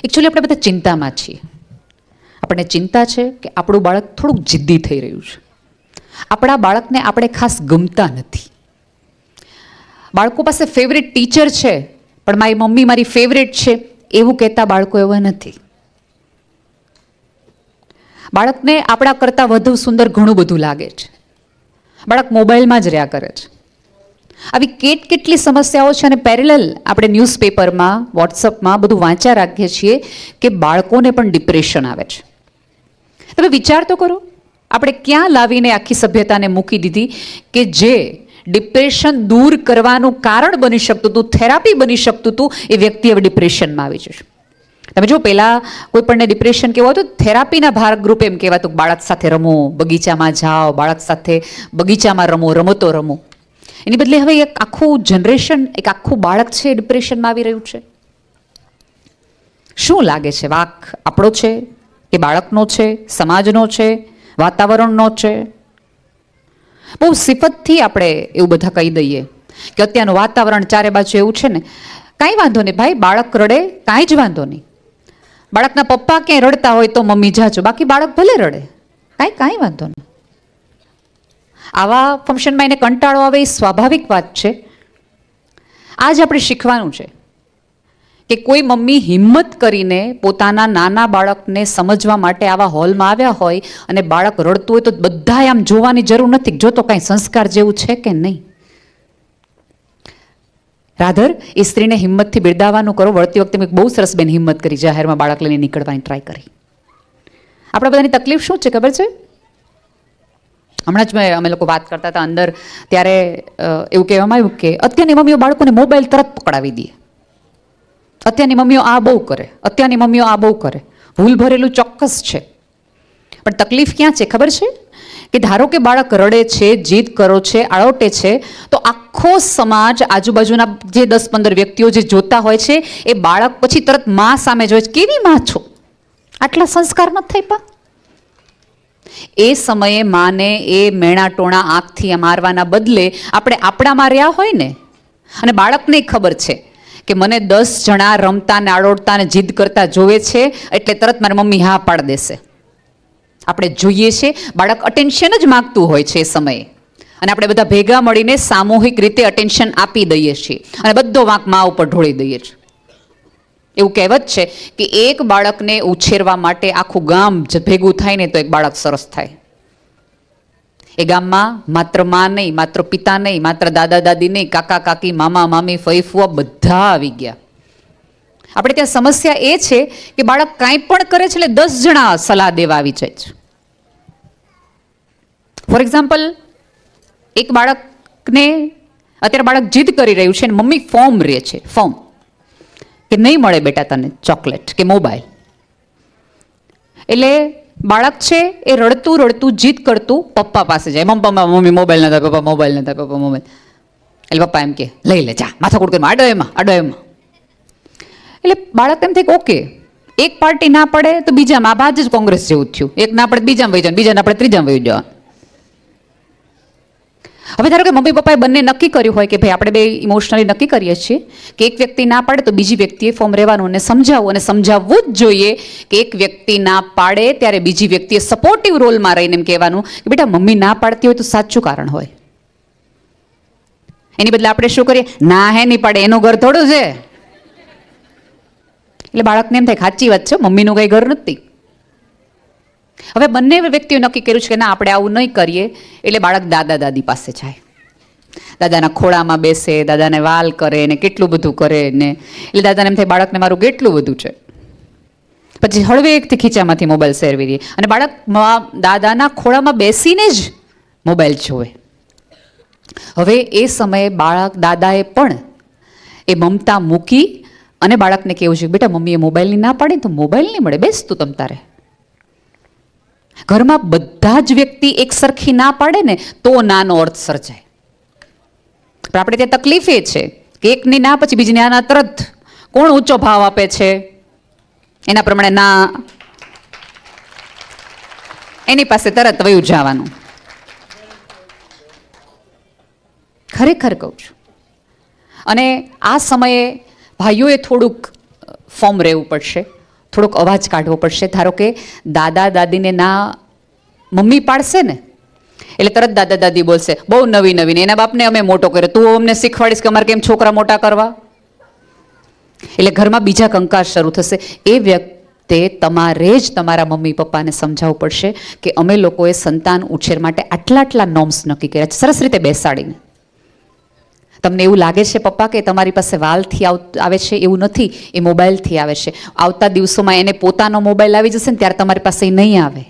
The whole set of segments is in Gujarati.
એકચ્યુઅલી આપણે બધા ચિંતામાં છીએ. આપણને ચિંતા છે કે આપણું બાળક થોડુંક જિદ્દી થઈ રહ્યું છે. આપણા બાળકને આપણે ખાસ ગમતા નથી. બાળકો પાસે ફેવરેટ ટીચર છે, પણ મારી મમ્મી મારી ફેવરેટ છે એવું કહેતા બાળકો એવા નથી. બાળકને આપણા કરતાં વધુ સુંદર ઘણું બધું લાગે છે. બાળક મોબાઈલમાં જ રહ્યા કરે છે. આવી કેટલી સમસ્યાઓ છે અને પેરેલલ આપણે ન્યૂઝપેપરમાં, વોટ્સઅપમાં બધું વાંચ્યા રાખીએ છીએ કે બાળકોને પણ ડિપ્રેશન આવે છે. તમે વિચાર તો કરો, આપણે ક્યાં લાવીને આખી સભ્યતાને મૂકી દીધી કે જે ડિપ્રેશન દૂર કરવાનું કારણ બની શકતું હતું, થેરાપી બની શકતું હતું, એ વ્યક્તિ હવે ડિપ્રેશનમાં આવી જશે. તમે જો પહેલાં કોઈ પણને ડિપ્રેશન કેવું હતું, થેરાપીના ભાગરૂપે એમ કહેવાતું કે બાળક સાથે રમો, બગીચામાં જાઓ, બાળક સાથે બગીચામાં રમો, રમતો રમો. એની બદલે હવે એક આખું જનરેશન, એક આખું બાળક છે ડિપ્રેશનમાં આવી રહ્યું છે. શું લાગે છે, વાંક આપણો છે કે બાળકનો છે, સમાજનો છે, વાતાવરણનો છે? બહુ સિફતથી આપણે એવું બધા કહી દઈએ કે અત્યારનું વાતાવરણ ચારે બાજુ એવું છે ને, કાંઈ વાંધો નહીં ભાઈ, બાળક રડે કાંઈ જ વાંધો નહીં. બાળકના પપ્પા ક્યાંય રડતા હોય તો મમ્મી જાજો, બાકી બાળક ભલે રડે, કાંઈ વાંધો નહીં. આવા ફંક્શનમાં એને કંટાળો આવે એ સ્વાભાવિક વાત છે. આજ આપણે શીખવાનું છે કે કોઈ મમ્મી હિંમત કરીને પોતાના નાના બાળકને સમજવા માટે આવા હોલમાં આવ્યા હોય અને બાળક રડતું હોય તો બધાએ આમ જોવાની જરૂર નથી, જો તો કાંઈ સંસ્કાર જેવું છે કે નહીં. રાધર એ સ્ત્રીને હિંમતથી બિરદાવવાનું કરો. વળતી વખતે મેં બહુ સરસ બેન હિંમત કરી, જાહેરમાં બાળક લઈને નીકળવાની ટ્રાય કરી. આપણા બધાની તકલીફ શું છે ખબર છે? હમણાં જ અમે લોકો વાત કરતા હતા અંદર, ત્યારે એવું કહેવામાં આવ્યું કે અત્યારની મમ્મીઓ બાળકોને મોબાઈલ તરત પકડાવી દે. અત્યારની મમ્મીઓ આ બહુ કરે, અત્યારની મમ્મીઓ આ બહુ કરે. ભૂલ ભરેલું ચોક્કસ છે, પણ તકલીફ ક્યાં છે ખબર છે? કે ધારો કે બાળક રડે છે, જીદ કરો છે, આળોટે છે, તો આખો સમાજ, આજુબાજુના જે 10-15 વ્યક્તિઓ જે જોતા હોય છે એ બાળક પછી તરત માં સામે જોઈ, કેવી માં છો, આટલા સંસ્કાર નથી થઈ પા. એ સમયે માને એ મેણા ટોણા આંખથી મારવાના બદલે આપણે આપણામાં રહ્યા હોય ને, અને બાળકને ખબર છે કે મને 10 જણા રમતા ને આડોડતા ને જીદ કરતા જોવે છે એટલે તરત મારી મમ્મી હા પાડી દેશે. આપણે જોઈએ છે બાળક અટેન્શન જ માગતું હોય છે એ સમયે, અને આપણે બધા ભેગા મળીને સામૂહિક રીતે અટેન્શન આપી દઈએ છીએ અને બધો વાંક મા ઉપર ઢોળી દઈએ છીએ. એવું કહેવત છે કે એક બાળકને ઉછેરવા માટે આખું ગામ ભેગું થાય ને તો એક બાળક સરસ થાય. એ ગામમાં માત્ર માં નહીં, માત્ર પિતા નહીં, માત્ર દાદા દાદી નહીં, કાકા કાકી, મામા મામી, ફઈ ફુવા બધા આવી ગયા. આપણે ત્યાં સમસ્યા એ છે કે બાળક કાંઈ પણ કરે છે એટલે 10 જણા સલાહ દેવા આવી જાય છે. ફોર એક્ઝામ્પલ, એક બાળકને અત્યારે બાળક જીદ કરી રહ્યું છે અને મમ્મી ફોર્મ રહે છે, ફોર્મ કે નહીં મળે બેટા તને ચોકલેટ કે મોબાઈલ. એટલે બાળક છે એ રડતું રડતું જીદ કરતું પપ્પા પાસે જાય, મમ્મી મોબાઈલ નતા, પપ્પા મોબાઈલ નતા, પપ્પા મોબાઈલ. એટલે પપ્પા એમ કે લઈ લે, જા માથાકૂટ કરી, આડો એમાં. એટલે બાળક એમ થાય કે ઓકે, એક પાર્ટી ના પડે તો બીજામાં, આ બાદ જ કોંગ્રેસ જેવું થયું, એક ના પડે બીજામાં વહી જવાનું, બીજા ના પડે ત્રીજામાં વહી જવાનું. હવે ધારો કે મમ્મી પપ્પાએ બંને નક્કી કર્યું હોય કે ભાઈ આપણે બે ઇમોશનલી નક્કી કરીએ છીએ કે એક વ્યક્તિ ના પાડે તો બીજી વ્યક્તિએ ફોર્મ રહેવાનું, અને સમજાવવું, અને સમજાવવું જ જોઈએ કે એક વ્યક્તિ ના પાડે ત્યારે બીજી વ્યક્તિએ સપોર્ટિવ રોલમાં રહીને એમ કહેવાનું કે બેટા મમ્મી ના પાડતી હોય તો સાચું કારણ હોય. એની બદલે આપણે શું કરીએ, ના હે નહીં પાડે એનું ઘર થોડું છે. એટલે બાળકને એમ થાય સાચી વાત છે, મમ્મીનું કંઈ ઘર નથી. હવે બંને વ્યક્તિઓ નક્કી કર્યું છે કે ના આપણે આવું નહીં કરીએ, એટલે બાળક દાદા દાદી પાસે જાય, દાદાના ખોળામાં બેસે, દાદાને વાલ કરે ને કેટલું બધું કરે ને. એટલે દાદાને એમ થાય બાળકને મારું કેટલું બધું છે. પછી હળવેકથી ખીચામાંથી મોબાઈલ સેરવી દે અને બાળક દાદાના ખોળામાં બેસીને જ મોબાઈલ જોવે. હવે એ સમયે બાળક, દાદાએ પણ એ મમતા મૂકી અને બાળકને કેવું છે બેટા મમ્મીએ મોબાઈલની ના પાડી તો મોબાઈલ નહીં મળે, બેસ તું તમ તારે. ઘરમાં બધા જ વ્યક્તિ એક સરખી ના પાડે ને તો નાનો અર્થ સર્જાય. પણ આપણે ત્યાં તકલીફ એ છે કે એકની ના પછી બીજીની ના તરત કોણ ઊંચો ભાવ આપે છે એના પ્રમાણે ના, એની પાસે તરત વયું જવાનું. ખરેખર કહું છું. અને આ સમયે ભાઈઓએ થોડુંક ફોર્મ રહેવું પડશે, થોડોક અવાજ કાઢવો પડશે. ધારો કે દાદા દાદીને ના મમ્મી પાડશે ને એટલે તરત દાદા દાદી બોલશે, બહુ નવી નવીન, એના બાપને અમે મોટો કર્યો, તું અમને શીખવાડીશ કે અમારે કેમ છોકરા મોટા કરવા. એટલે ઘરમાં બીજા કંકાસ શરૂ થશે. એ વ્યક્તિ તમારે જ તમારા મમ્મી પપ્પાને સમજાવવું પડશે કે અમે લોકોએ સંતાન ઉછેર માટે આટલા આટલા નોર્મ્સ નક્કી કર્યા છે, સરસ રીતે બેસાડીને. તમને એવું લાગે છે પપ્પા કે તમારી પાસે વાલથી આવે છે? એવું નથી, એ મોબાઈલથી આવે છે. આવતા દિવસોમાં એને પોતાનો મોબાઈલ આવી જશે ને ત્યારે તમારી પાસે એ નહીં આવે.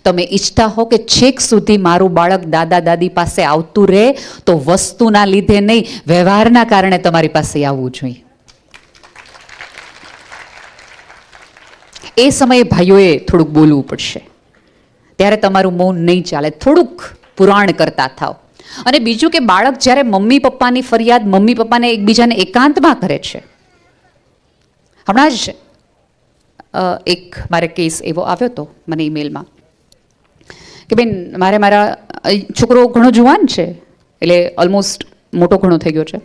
તમે ઈચ્છતા હો કે છેક સુધી મારું બાળક દાદા દાદી પાસે આવતું રહે, તો વસ્તુના લીધે નહીં, વ્યવહારના કારણે તમારી પાસે આવવું જોઈએ. એ સમયે ભાઈઓએ થોડુંક બોલવું પડશે. ત્યારે તમારું મૌન નહીં ચાલે. થોડુંક પુરાણ કરતા થાવ. અને બીજું કે બાળક જ્યારે મમ્મી પપ્પાની ફરિયાદ મમ્મી પપ્પાને એકબીજાને એકાંતમાં કરે છે. હમણાં જ એક મારે કેસ એવો આવ્યો હતો મને ઈમેલમાં કે બેન, મારા છોકરો ઘણો જુવાન છે, એટલે ઓલમોસ્ટ મોટો ઘણો થઈ ગયો છે,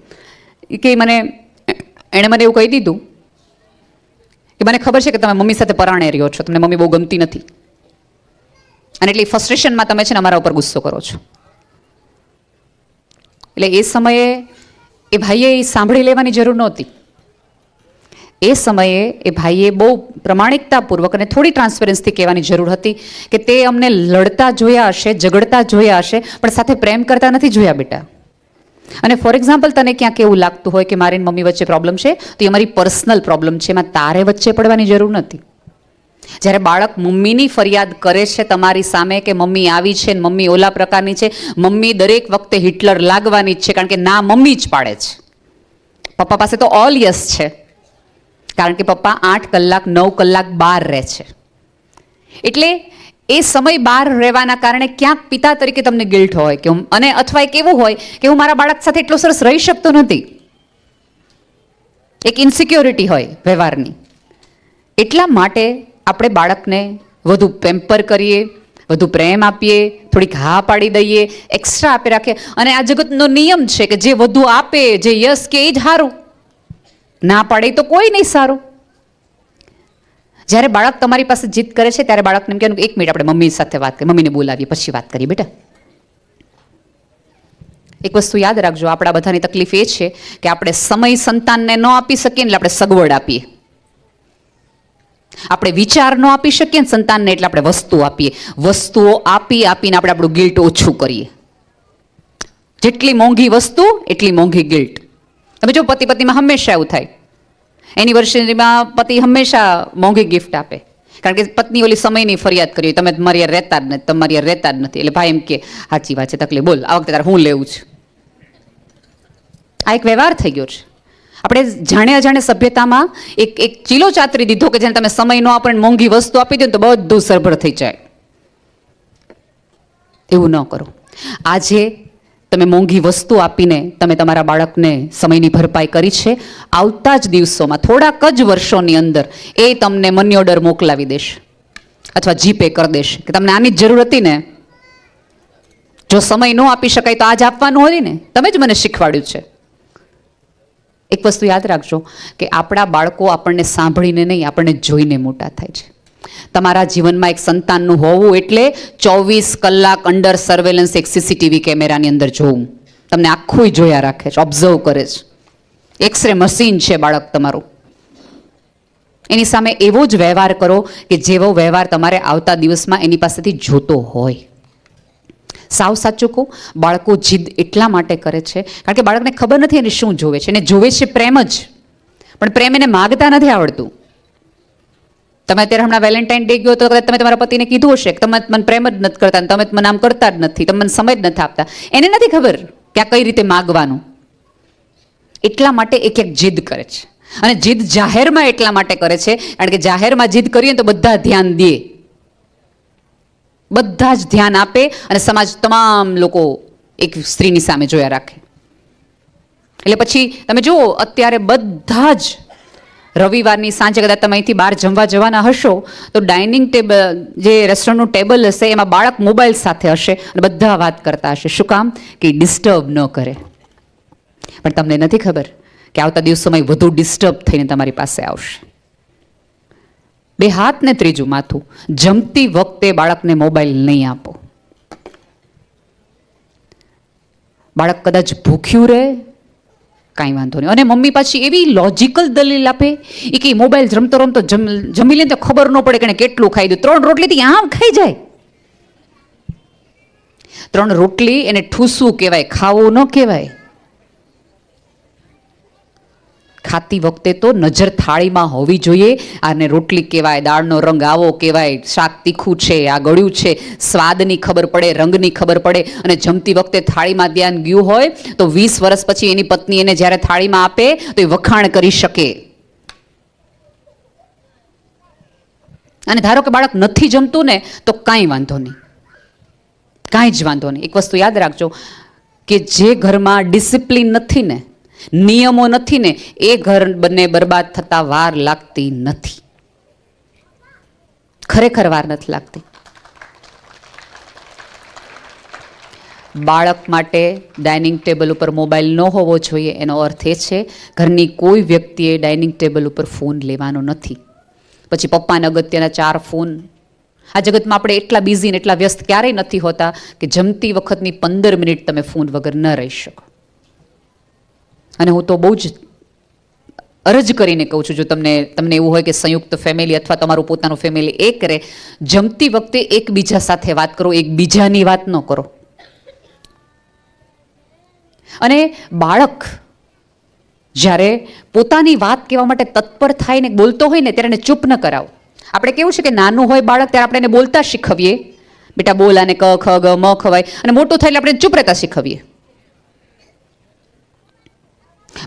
કે એણે મને એવું કહી દીધું કે મને ખબર છે કે તમે મમ્મી સાથે પરાણે રહ્યો છો, તમને મમ્મી બહુ ગમતી નથી, અને એટલી ફ્રસ્ટ્રેશનમાં તમે છે ને અમારા ઉપર ગુસ્સો કરો છો. એટલે એ સમયે એ ભાઈએ સાંભળી લેવાની જરૂર નહોતી. એ સમયે એ ભાઈએ બહુ પ્રમાણિકતાપૂર્વક અને થોડી ટ્રાન્સપરન્સથી કહેવાની જરૂર હતી કે તે અમને લડતા જોયા હશે, ઝઘડતા જોયા હશે, પણ સાથે પ્રેમ કરતા નથી જોયા બેટા. અને ફોર એક્ઝામ્પલ, તને ક્યાંક એવું લાગતું હોય કે મારી મમ્મી વચ્ચે પ્રોબ્લેમ છે, તો એ અમારી પર્સનલ પ્રોબ્લેમ છે, એમાં તારે વચ્ચે પડવાની જરૂર નથી. જ્યારે બાળક મમ્મીની ફરિયાદ કરે છે તમારી સામે કે મમ્મી આવી છે ને મમ્મી ઓલા પ્રકારની છે, મમ્મી દરેક વખતે હિટલર લાગવાની જ છે, કારણ કે ના મમ્મી જ પાડે છે. પપ્પા પાસે તો ઓલ યસ છે, કારણ કે પપ્પા 8 કલાક 9 કલાક બહાર રહે છે. એટલે એ સમય બહાર રહેવાના કારણે ક્યાંક પિતા તરીકે તમને ગિલ્ટ હોય કે અને અથવા એક એવું હોય કે હું મારા બાળક સાથે એટલો સરસ રહી શકતો નથી, એક ઇન્સિક્યોરિટી હોય વ્યવહારની. એટલા માટે આપણે બાળકને વધુ પેમ્પર કરીએ, વધુ પ્રેમ આપીએ, થોડીક હા પાડી દઈએ, એક્સ્ટ્રા આપી રાખીએ. અને આ જગતનો નિયમ છે કે જે વધુ આપે, જે યસ કે એ જ સારું, ના પાડે તો કોઈ નહીં સારું. જ્યારે બાળક તમારી પાસે જીદ કરે છે ત્યારે બાળકને એમ કહેવાનું, 1 મિનિટ આપણે મમ્મી સાથે વાત કરીએ, મમ્મીને બોલાવીએ પછી વાત કરીએ બેટા. એક વસ્તુ યાદ રાખજો, આપણા બધાની તકલીફ એ છે કે આપણે સમય સંતાનને ન આપી શકીએ એટલે આપણે સગવડ આપીએ. આપણે વિચાર ન આપી શકીએ ને સંતાનને એટલે આપણે વસ્તુ આપીએ. વસ્તુઓ આપીને આપણે આપણું ગિલ્ટ ઓછું કરીએ. જેટલી મોંઘી વસ્તુ એટલી મોંઘી ગિલ્ટ. તમે જો પતિ પત્નીમાં હંમેશા એવું થાય, એનિવર્સરીમાં પતિ હંમેશા મોંઘી ગિફ્ટ આપે, કારણ કે પત્ની ઓલી સમયની ફરિયાદ કરી, તમે મારી યાર રહેતા જ નથી, તમારી યાર રહેતા જ નથી. એટલે ભાઈ એમ કે સાચી વાત છે, તકલીફ બોલ, આ વખતે તારે હું લેવું છે. આ એક વ્યવહાર થઈ ગયો છે. આપણે જાણે અજાણે સભ્યતામાં એક ચીલો ચાતરી દીધો કે જેને તમે સમય નો આપો, મોંઘી વસ્તુ આપી દો તો બધું સરભર થઈ જાય. એવું ન કરો. આજે તમે મોંઘી વસ્તુ આપીને તમે તમારા બાળકને સમયની ભરપાઈ કરી છે. આવતા જ દિવસોમાં, થોડાક જ વર્ષોની અંદર એ તમને મની ઓર્ડર મોકલાવી દેશે અથવા જીપે કરી દેશે કે તમને આની જ જરૂર હતી ને, જો સમય ન આપી શકાય તો આજ આપવાનું હોય ને, તમે જ મને શીખવાડ્યું છે. એક વસ્તુ યાદ રાખજો કે આપણા બાળકો આપણને સાંભળીને નહીં, આપણને જોઈને મોટા થાય છે. તમારા જીવનમાં એક સંતાનનું હોવું એટલે 24 કલાક અંડર સર્વેલન્સ એક સીસીટીવી કેમેરાની અંદર જોવું. તમને આખું જોયા રાખે છે, ઓબ્ઝર્વ કરે છે. એક્સરે મશીન છે બાળક તમારું. એની સામે એવો જ વ્યવહાર કરો કે જેવો વ્યવહાર તમારે આવતા દિવસમાં એની પાસેથી જોતો હોય. સાવ સાચું કહું, બાળકો જીદ એટલા માટે કરે છે કારણ કે બાળકને ખબર નથી એને શું જોવે છે. એને જોવે છે પ્રેમ જ, પણ પ્રેમ એને માગતા નથી આવડતું. તમે અત્યારે હમણાં વેલેન્ટાઇન ડે ગયો તો તમે તમારા પતિને કીધું હશે કે તમે મને પ્રેમ જ નથી કરતા, તમે મને આમ કરતા જ નથી, તમે મને સમય જ નથી આપતા. એને નથી ખબર કે આ કઈ રીતે માગવાનું. એટલા માટે એક જીદ કરે છે. અને જીદ જાહેરમાં એટલા માટે કરે છે કારણ કે જાહેરમાં જીદ કરીએ તો બધા ધ્યાન દે, બધા જ ધ્યાન આપે અને સમાજ તમામ લોકો એક સ્ત્રીની સામે જોયા રાખે. એટલે પછી તમે જુઓ, અત્યારે બધા જ રવિવારની સાંજે કદાચ તમે અહીંથી બહાર જમવા જવાના હશો તો ડાઇનિંગ ટેબલ, જે રેસ્ટોરન્ટનું ટેબલ હશે એમાં બાળક મોબાઈલ સાથે હશે અને બધા વાત કરતા હશે. શું કામ? કે ડિસ્ટર્બ ન કરે. પણ તમને નથી ખબર કે આવતા દિવસોમાં વધુ ડિસ્ટર્બ થઈને તમારી પાસે આવશે. બે હાથ ને ત્રીજું માથું. જમતી વખતે બાળકને મોબાઈલ નહીં આપો. બાળક કદાચ ભૂખ્યું રહે, કાંઈ વાંધો નહીં. અને મમ્મી પાછી એવી લોજિકલ દલીલ આપે એ કે મોબાઈલ રમતો રમતો જમી લે તો ખબર ન પડે કે કેટલું ખાઈ દઉં. 3 રોટલીથી આમ ખાઈ જાય. 3 રોટલી એને ઠૂસવું કહેવાય, ખાવું ન કહેવાય. ખાતી વખતે તો નજર થાળીમાં હોવી જોઈએ. આને રોટલી કહેવાય, દાળનો રંગ આવો કહેવાય, શાક તીખું છે, આ ગળ્યું છે, સ્વાદની ખબર પડે, રંગની ખબર પડે. અને જમતી વખતે થાળીમાં ધ્યાન ગયું હોય તો 20 વર્ષ પછી એની પત્ની એને જ્યારે થાળીમાં આપે તો એ વખાણ કરી શકે. અને ધારો કે બાળક નથી જમતું ને તો કાંઈ વાંધો નહીં, કાંઈ જ વાંધો નહીં. એક વસ્તુ યાદ રાખજો કે જે ઘરમાં ડિસિપ્લિન નથી ને, નિયમો નથી ને, એ ઘર બંને બરબાદ થતા વાર લાગતી નથી. ખરેખર વાર નથી લાગતી. બાળક માટે ડાઇનિંગ ટેબલ ઉપર મોબાઈલ ન હોવો જોઈએ. એનો અર્થ એ છે ઘરની કોઈ વ્યક્તિએ ડાઇનિંગ ટેબલ ઉપર ફોન લેવાનો નથી. પછી પપ્પાને અગત્યના 4 ફોન. આ જગતમાં આપણે એટલા બિઝી ને એટલા વ્યસ્ત ક્યારેય નથી હોતા કે જમતી વખતની 15 મિનિટ તમે ફોન વગર ન રહી શકો. અને હું તો બહુ જ અરજ કરીને કહું છું, જો તમને એવું હોય કે સંયુક્ત ફેમિલી અથવા તમારું પોતાનું ફેમિલી એ કરે, જમતી વખતે એકબીજા સાથે વાત કરો, એકબીજાની વાત ન કરો. અને બાળક જ્યારે પોતાની વાત કહેવા માટે તત્પર થાય ને બોલતો હોય ને ત્યારે એને ચૂપ ન કરાવો. આપણે કેવું છે કે નાનું હોય બાળક ત્યારે આપણે એને બોલતા શીખવીએ, બેટા બોલ, આને ક ખ ગ મ ખવાય. અને મોટું થાય એટલે આપણે ચૂપ રહેતા શીખવીએ.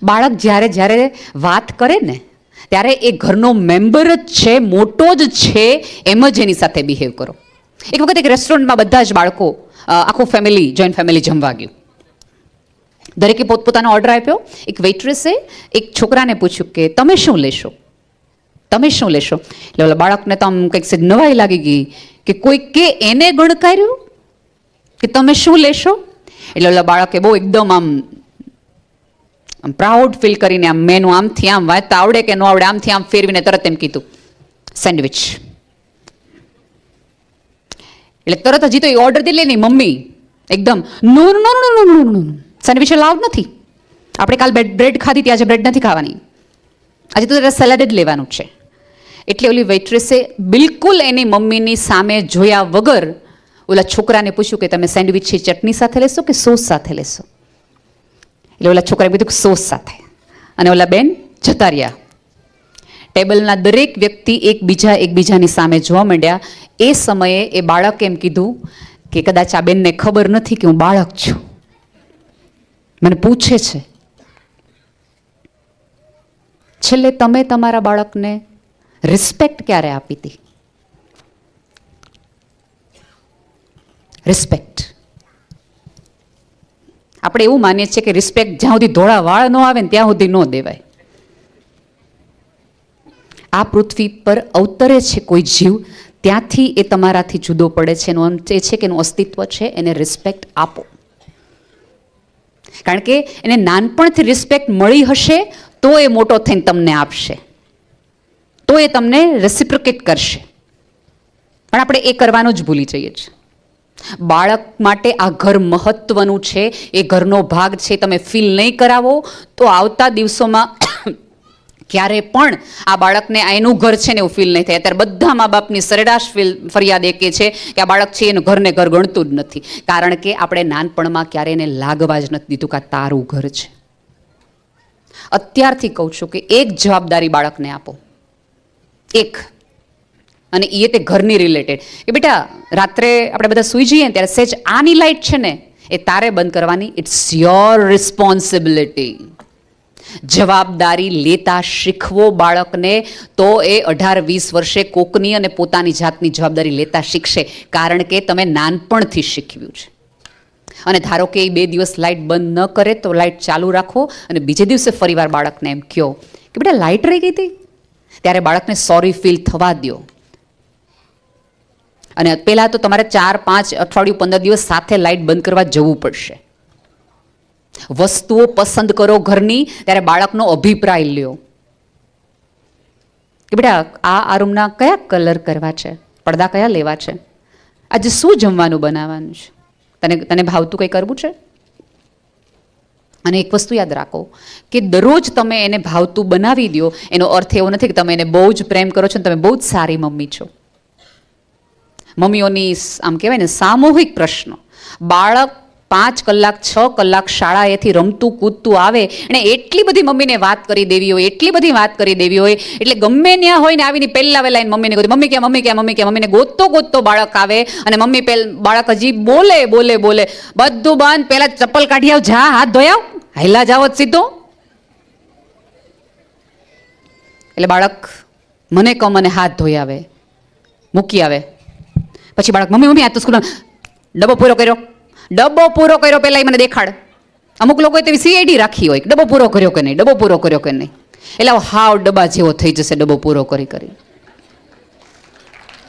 બાળક જ્યારે વાત કરે ને ત્યારે એ ઘરનો મેમ્બર જ છે, મોટો જ છે, એમ જ એની સાથે બિહેવ કરો. એક વખત એક રેસ્ટોરન્ટમાં બધા જ બાળકો, આખું ફેમિલી, જોઈન્ટ ફેમિલી જમવા ગયું. દરેકે પોતપોતાનો ઓર્ડર આપ્યો. એક વેઇટ્રેસે એક છોકરાને પૂછ્યું કે તમે શું લેશો, તમે શું લેશો? એટલે ઓલા બાળકને તો આમ કંઈક નવાઈ લાગી ગઈ કે કોઈ કે એને ગણકાર્યું કે તમે શું લેશો. એટલે ઓલા બાળકે બહુ એકદમ આમ પ્રાઉડ ફીલ કરીને આમ મેનુ આમથી આમ વાંચતા આવડે કે ન આવડે આમથી આમ ફેરવીને તરત એમ કીધું સેન્ડવિચ. એટલે તરત હજી તો એ ઓર્ડર દે લે નહીં મમ્મી એકદમ નો નો નો નો નો નો સેન્ડવિચ અલાઉડ નથી. આપણે કાલ બ્રેડ ખાધી હતી, આજે બ્રેડ નથી ખાવાની, આજે તો સલાડ જ લેવાનું છે. એટલે ઓલી વેઇટ્રેસે બિલકુલ એની મમ્મીની સામે જોયા વગર ઓલા છોકરાને પૂછ્યું કે તમે સેન્ડવિચ ચટણી સાથે લેશો કે સોસ સાથે લેશો? એટલે ઓલા છોકરાએ કીધું સોસ સાથે. અને ઓલા બેન જતા રહ્યા. ટેબલના દરેક વ્યક્તિ એકબીજાની સામે જોવા માંડ્યા. એ સમયે એ બાળકે એમ કીધું કે કદાચ આ બેનને ખબર નથી કે હું બાળક છું, મને પૂછે છે. છેલ્લે તમે તમારા બાળકને રિસ્પેક્ટ ક્યારે આપી હતી? રિસ્પેક્ટ. આપણે એવું માનીએ છીએ કે રિસ્પેક્ટ જ્યાં સુધી ધોળા વાળ ન આવે ને ત્યાં સુધી ન દેવાય. આ પૃથ્વી પર અવતરે છે કોઈ જીવ ત્યાંથી એ તમારાથી જુદો પડે છે. એનો અંત એ છે કે એનું અસ્તિત્વ છે, એને રિસ્પેક્ટ આપો. કારણ કે એને નાનપણથી રિસ્પેક્ટ મળી હશે તો એ મોટો થઈને તમને આપશે, તો એ તમને રેસિપ્રોકેટ કરશે. પણ આપણે એ કરવાનું જ ભૂલી જઈએ છીએ. બાળક માટે આ ઘર મહત્વનું છે, એ ઘરનો ભાગ છે. તમે ફીલ નહીં કરાવો તો આવતા દિવસોમાં ક્યારે પણ આ બાળકને આ એનું ઘર છે ને એવું ફીલ નહીં થાય. અત્યારે બધા મા બાપની સરેરાશ ફરિયાદ એ કે છે કે આ બાળક છે એનું ઘરને ઘર ગણતું જ નથી. કારણ કે આપણે નાનપણમાં ક્યારે એને લાગવા જ નથી દીધું કે આ તારું ઘર છે. અત્યારથી કહું છું કે એક જવાબદારી બાળકને આપો, એક. અને એ તે ઘરની રિલેટેડ કે બેટા રાત્રે આપણે બધા સૂઈ જઈએ ને ત્યારે સહેજ આની લાઇટ છે ને એ તારે બંધ કરવાની. It's your responsibility. જવાબદારી લેતા શીખવો બાળકને, તો એ 18-20 વર્ષે કોકની અને પોતાની જાતની જવાબદારી લેતા શીખશે. કારણ કે તમે નાનપણથી શીખવ્યું છે. અને ધારો કે એ 2 દિવસ લાઇટ બંધ ન કરે તો લાઇટ ચાલુ રાખો અને બીજે દિવસે ફરીવાર બાળકને એમ કહો કે બેટા લાઇટ રહી ગઈ હતી, ત્યારે બાળકને સોરી ફીલ થવા દો. અને પહેલાં તો તમારે 4-5 અઠવાડિયું 15 દિવસ સાથે લાઇટ બંધ કરવા જવું પડશે. વસ્તુઓ પસંદ કરો ઘરની, ત્યારે બાળકનો અભિપ્રાય લ્યો કે બેટા આ રૂમના કયા કલર કરવા છે, પડદા કયા લેવા છે, આજે શું જમવાનું બનાવવાનું છે, તને તને ભાવતું કંઈ કરવું છે? અને એક વસ્તુ યાદ રાખો કે દરરોજ તમે એને ભાવતું બનાવી દો એનો અર્થ એવો નથી કે તમે એને બહુ જ પ્રેમ કરો છો અને તમે બહુ જ સારી મમ્મી છો. મમ્મીઓની આમ કહેવાય ને સામૂહિક પ્રશ્ન, બાળક 5 કલાક 6 કલાક શાળાએથી રમતું કૂદતું આવે અને એટલી બધી મમ્મીને વાત કરી દેવી હોય, એટલી બધી વાત કરી દેવી હોય, એટલે ગમે ત્યાં હોય ને આવીને પહેલા વેલા મમ્મીને કહ્યું મમ્મી ક્યાં, મમ્મી ક્યાં, મમ્મી ક્યાં, મમ્મીને ગોતતો ગોતતો બાળક આવે અને મમ્મી બાળક હજી બોલે બોલે બોલે બધું બંધ, પહેલા ચપ્પલ કાઢી આવ, જા હાથ ધોઈ આવ, હાઈલા જાવ જ સીધો. એટલે બાળક મને કમ અને હાથ ધોઈ આવે, મૂકી આવે. પછી બાળક મમ્મી મમ્મી આ તો સ્કૂલમાં ડબ્બો પૂરો કર્યો પહેલાં મને દેખાડ. અમુક લોકોએ તેવી સીઆઈડી રાખી હોય ડબ્બો પૂરો કર્યો કે નહીં, ડબ્બો પૂરો કર્યો કે નહીં. એટલે હાવ ડબ્બા જેવો થઈ જશે ડબ્બો પૂરો કરી કરી.